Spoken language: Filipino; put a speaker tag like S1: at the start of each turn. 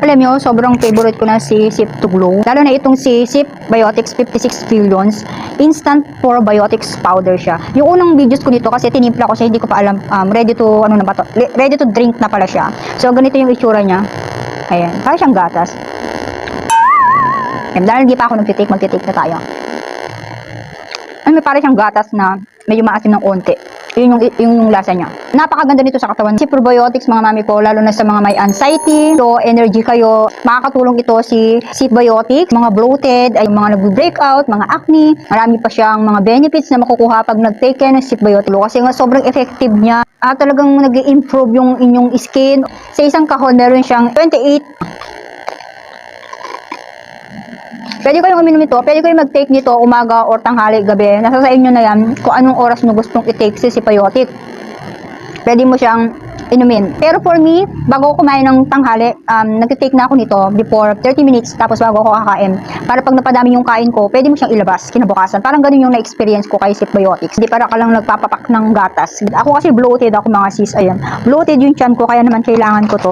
S1: Alam nyo, sobrang favorite ko na si Sip to Glow. Lalo na itong si Sip Biotics 56 Billions. Instant probiotics powder siya. Yung unang videos ko nito kasi tinimpla ko siya, hindi ko pa alam, ready to, ano na ba to? Ready to drink na pala siya. So, ganito yung itsura niya. Ayan, para siyang gatas. Ayan, dahil hindi pa ako magtitake na tayo. May para siyang gatas na medyo maasim ng onte. Yun yung lasa niya. Napakaganda nito sa katawan. Si probiotics mga mami ko, lalo na sa mga may anxiety, low energy kayo, makakatulong ito si Biotics, mga bloated, ay mga nag-breakout, mga acne. Marami pa siyang mga benefits na makukuha pag nag-take kayo ng Biotics. Kasi nga sobrang effective niya. Talagang nag-improve yung inyong skin. Sa isang kahon, meron siyang 28. Pwede kayong uminom ito, pwede kayong mag-take nito umaga or tanghali, gabi. Nasa sa inyo na yan kung anong oras nyo gustong i-take si Biotic. Pwede mo siyang inumin. Pero for me, bago ko kumain ng tanghali, nag-take na ako nito before 30 minutes tapos bago ako kakain. Para pag napadami yung kain ko, pwede mo siyang ilabas kinabukasan. Parang ganun yung na-experience ko kay Biotics. Hindi para ka lang nagpapapak ng gatas. Ako kasi bloated ako mga sis, ayan. Bloated yung tiyan ko, kaya naman kailangan ko to.